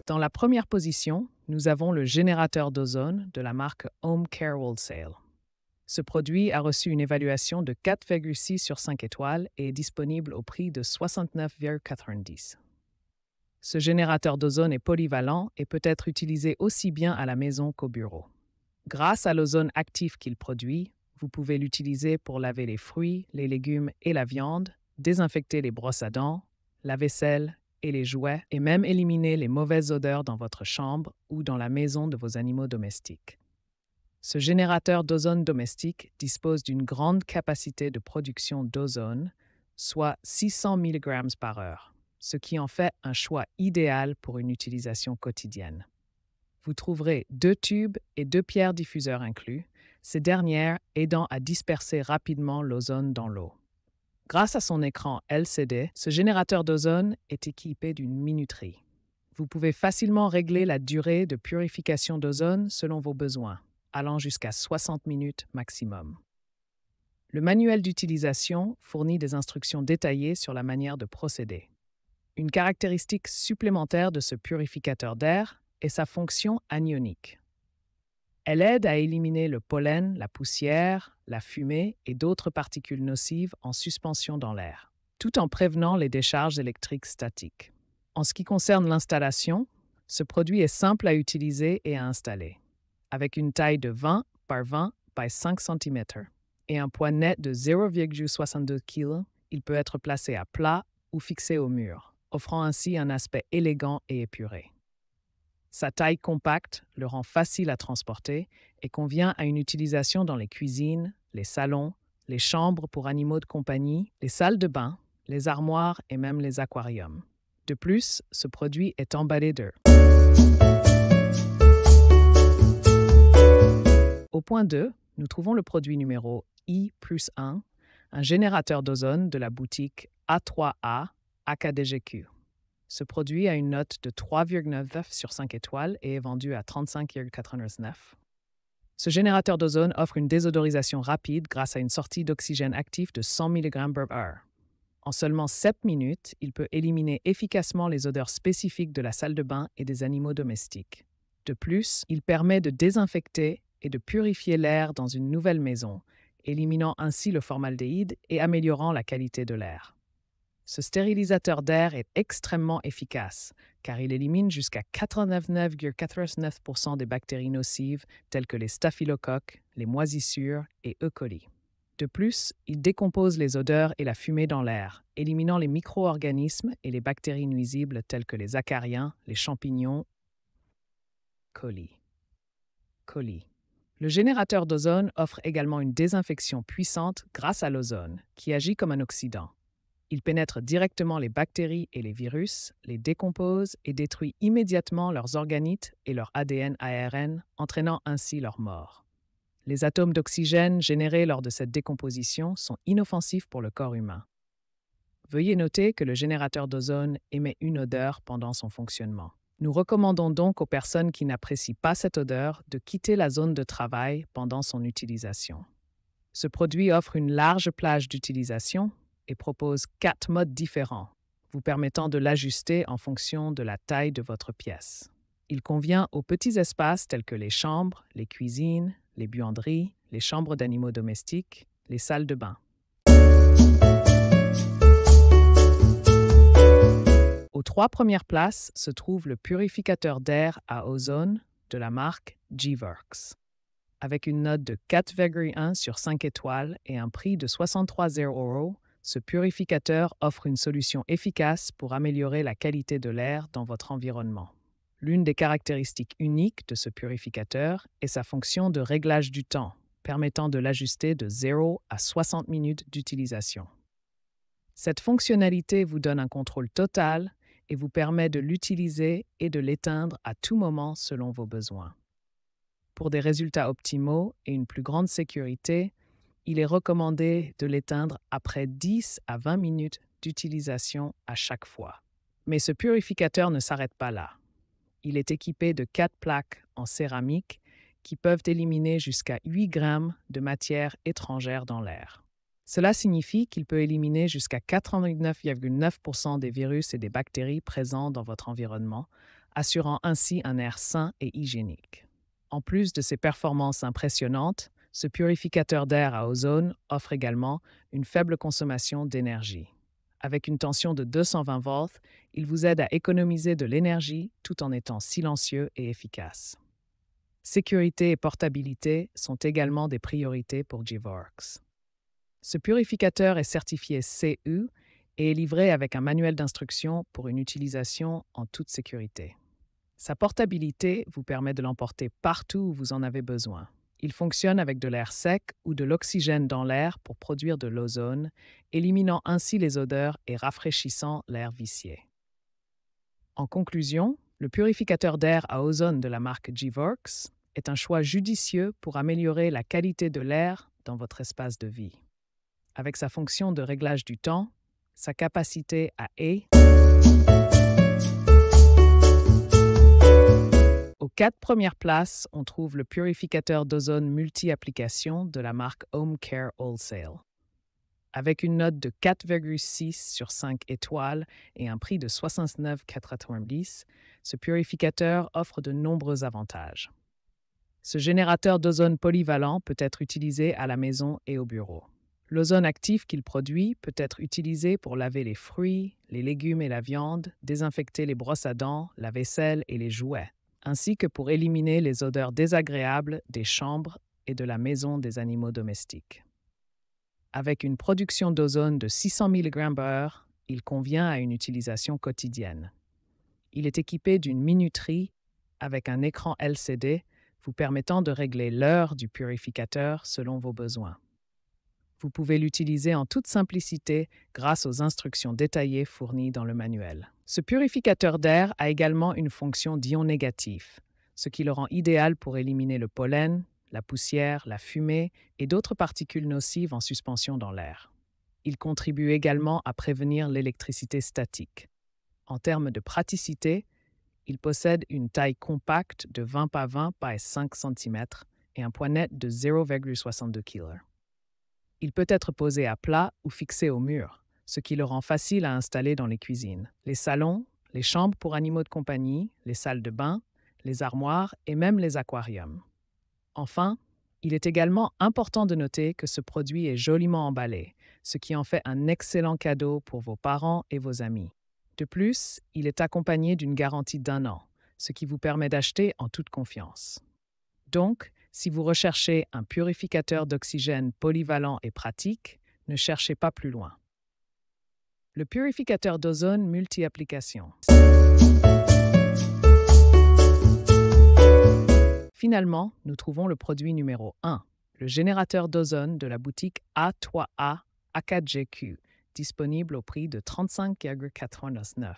Dans la première position, nous avons le générateur d'ozone de la marque Home Care Wholesale. Ce produit a reçu une évaluation de 4,6 sur 5 étoiles et est disponible au prix de 69,90 $. Ce générateur d'ozone est polyvalent et peut être utilisé aussi bien à la maison qu'au bureau. Grâce à l'ozone actif qu'il produit, vous pouvez l'utiliser pour laver les fruits, les légumes et la viande, désinfecter les brosses à dents, la vaisselle et les jouets, et même éliminer les mauvaises odeurs dans votre chambre ou dans la maison de vos animaux domestiques. Ce générateur d'ozone domestique dispose d'une grande capacité de production d'ozone, soit 600 mg par heure, ce qui en fait un choix idéal pour une utilisation quotidienne. Vous trouverez 2 tubes et 2 pierres diffuseurs inclus, ces dernières aidant à disperser rapidement l'ozone dans l'eau. Grâce à son écran LCD, ce générateur d'ozone est équipé d'une minuterie. Vous pouvez facilement régler la durée de purification d'ozone selon vos besoins, allant jusqu'à 60 minutes maximum. Le manuel d'utilisation fournit des instructions détaillées sur la manière de procéder. Une caractéristique supplémentaire de ce purificateur d'air est sa fonction anionique. Elle aide à éliminer le pollen, la poussière, la fumée et d'autres particules nocives en suspension dans l'air, tout en prévenant les décharges électriques statiques. En ce qui concerne l'installation, ce produit est simple à utiliser et à installer. Avec une taille de 20 par 20 par 5 cm et un poids net de 0,62 kg, il peut être placé à plat ou fixé au mur, offrant ainsi un aspect élégant et épuré. Sa taille compacte le rend facile à transporter et convient à une utilisation dans les cuisines, les salons, les chambres pour animaux de compagnie, les salles de bain, les armoires et même les aquariums. De plus, ce produit est emballé de... Au point 2, nous trouvons le produit numéro I+1, un générateur d'ozone de la boutique A3A AKDGQ. Ce produit a une note de 3,9 sur 5 étoiles et est vendu à 35,99 $. Ce générateur d'ozone offre une désodorisation rapide grâce à une sortie d'oxygène actif de 100 mg/h. En seulement 7 minutes, il peut éliminer efficacement les odeurs spécifiques de la salle de bain et des animaux domestiques. De plus, il permet de désinfecter et de purifier l'air dans une nouvelle maison, éliminant ainsi le formaldéhyde et améliorant la qualité de l'air. Ce stérilisateur d'air est extrêmement efficace, car il élimine jusqu'à 89,89 % des bactéries nocives telles que les staphylocoques, les moisissures et E. coli. De plus, il décompose les odeurs et la fumée dans l'air, éliminant les micro-organismes et les bactéries nuisibles telles que les acariens, les champignons, coli. Le générateur d'ozone offre également une désinfection puissante grâce à l'ozone, qui agit comme un oxydant. Il pénètre directement les bactéries et les virus, les décompose et détruit immédiatement leurs organites et leur ADN-ARN, entraînant ainsi leur mort. Les atomes d'oxygène générés lors de cette décomposition sont inoffensifs pour le corps humain. Veuillez noter que le générateur d'ozone émet une odeur pendant son fonctionnement. Nous recommandons donc aux personnes qui n'apprécient pas cette odeur de quitter la zone de travail pendant son utilisation. Ce produit offre une large plage d'utilisation et propose 4 modes différents, vous permettant de l'ajuster en fonction de la taille de votre pièce. Il convient aux petits espaces tels que les chambres, les cuisines, les buanderies, les chambres d'animaux domestiques, les salles de bain. Aux 3 premières places se trouve le purificateur d'air à ozone de la marque G-Works. Avec une note de 4,1 sur 5 étoiles et un prix de 63,00 €, ce purificateur offre une solution efficace pour améliorer la qualité de l'air dans votre environnement. L'une des caractéristiques uniques de ce purificateur est sa fonction de réglage du temps, permettant de l'ajuster de 0 à 60 minutes d'utilisation. Cette fonctionnalité vous donne un contrôle total et vous permet de l'utiliser et de l'éteindre à tout moment selon vos besoins. Pour des résultats optimaux et une plus grande sécurité, il est recommandé de l'éteindre après 10 à 20 minutes d'utilisation à chaque fois. Mais ce purificateur ne s'arrête pas là. Il est équipé de 4 plaques en céramique qui peuvent éliminer jusqu'à 8 grammes de matière étrangère dans l'air. Cela signifie qu'il peut éliminer jusqu'à 89,9% des virus et des bactéries présents dans votre environnement, assurant ainsi un air sain et hygiénique. En plus de ses performances impressionnantes, ce purificateur d'air à ozone offre également une faible consommation d'énergie. Avec une tension de 220 volts, il vous aide à économiser de l'énergie tout en étant silencieux et efficace. Sécurité et portabilité sont également des priorités pour Gvorks. Ce purificateur est certifié CE et est livré avec un manuel d'instruction pour une utilisation en toute sécurité. Sa portabilité vous permet de l'emporter partout où vous en avez besoin. Il fonctionne avec de l'air sec ou de l'oxygène dans l'air pour produire de l'ozone, éliminant ainsi les odeurs et rafraîchissant l'air vicié. En conclusion, le purificateur d'air à ozone de la marque Gvorks est un choix judicieux pour améliorer la qualité de l'air dans votre espace de vie. Avec sa fonction de réglage du temps, sa capacité à Aux 4 premières places, on trouve le purificateur d'ozone multi-application de la marque Home Care Wholesale. Avec une note de 4,6 sur 5 étoiles et un prix de 69,90 $, ce purificateur offre de nombreux avantages. Ce générateur d'ozone polyvalent peut être utilisé à la maison et au bureau. L'ozone actif qu'il produit peut être utilisé pour laver les fruits, les légumes et la viande, désinfecter les brosses à dents, la vaisselle et les jouets, ainsi que pour éliminer les odeurs désagréables des chambres et de la maison des animaux domestiques. Avec une production d'ozone de 600 mg/h, il convient à une utilisation quotidienne. Il est équipé d'une minuterie avec un écran LCD vous permettant de régler l'heure du purificateur selon vos besoins. Vous pouvez l'utiliser en toute simplicité grâce aux instructions détaillées fournies dans le manuel. Ce purificateur d'air a également une fonction d'ion négatif, ce qui le rend idéal pour éliminer le pollen, la poussière, la fumée et d'autres particules nocives en suspension dans l'air. Il contribue également à prévenir l'électricité statique. En termes de praticité, il possède une taille compacte de 20 par 20 par 5 cm et un poids net de 0,62 kg. Il peut être posé à plat ou fixé au mur, ce qui le rend facile à installer dans les cuisines, les salons, les chambres pour animaux de compagnie, les salles de bain, les armoires et même les aquariums. Enfin, il est également important de noter que ce produit est joliment emballé, ce qui en fait un excellent cadeau pour vos parents et vos amis. De plus, il est accompagné d'une garantie d'1 an, ce qui vous permet d'acheter en toute confiance. Donc, si vous recherchez un purificateur d'oxygène polyvalent et pratique, ne cherchez pas plus loin. Le purificateur d'ozone multi-application. Finalement, nous trouvons le produit numéro 1, le générateur d'ozone de la boutique A3A A4GQ, disponible au prix de 35,89 $.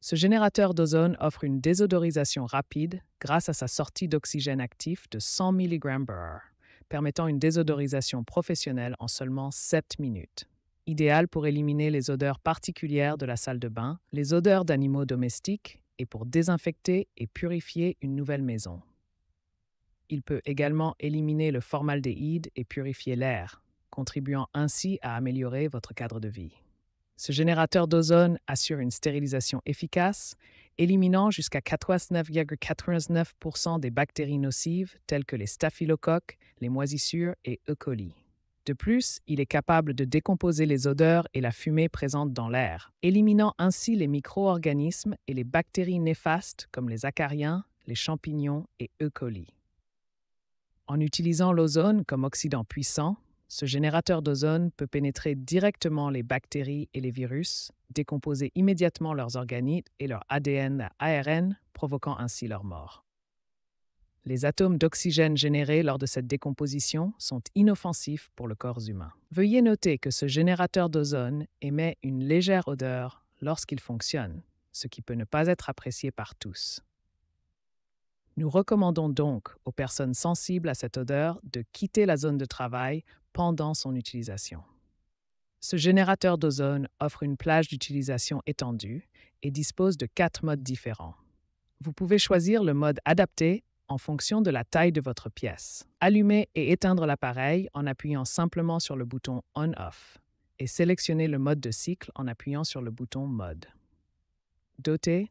Ce générateur d'ozone offre une désodorisation rapide grâce à sa sortie d'oxygène actif de 100 mg/h, permettant une désodorisation professionnelle en seulement 7 minutes. Idéal pour éliminer les odeurs particulières de la salle de bain, les odeurs d'animaux domestiques et pour désinfecter et purifier une nouvelle maison. Il peut également éliminer le formaldéhyde et purifier l'air, contribuant ainsi à améliorer votre cadre de vie. Ce générateur d'ozone assure une stérilisation efficace, éliminant jusqu'à 89,99% des bactéries nocives telles que les staphylocoques, les moisissures et E. coli. De plus, il est capable de décomposer les odeurs et la fumée présentes dans l'air, éliminant ainsi les micro-organismes et les bactéries néfastes comme les acariens, les champignons et E. coli. En utilisant l'ozone comme oxydant puissant, ce générateur d'ozone peut pénétrer directement les bactéries et les virus, décomposer immédiatement leurs organites et leur ADN à ARN, provoquant ainsi leur mort. Les atomes d'oxygène générés lors de cette décomposition sont inoffensifs pour le corps humain. Veuillez noter que ce générateur d'ozone émet une légère odeur lorsqu'il fonctionne, ce qui peut ne pas être apprécié par tous. Nous recommandons donc aux personnes sensibles à cette odeur de quitter la zone de travail pendant son utilisation. Ce générateur d'ozone offre une plage d'utilisation étendue et dispose de 4 modes différents. Vous pouvez choisir le mode adapté en fonction de la taille de votre pièce. Allumer et éteindre l'appareil en appuyant simplement sur le bouton On/Off et sélectionner le mode de cycle en appuyant sur le bouton Mode. Doté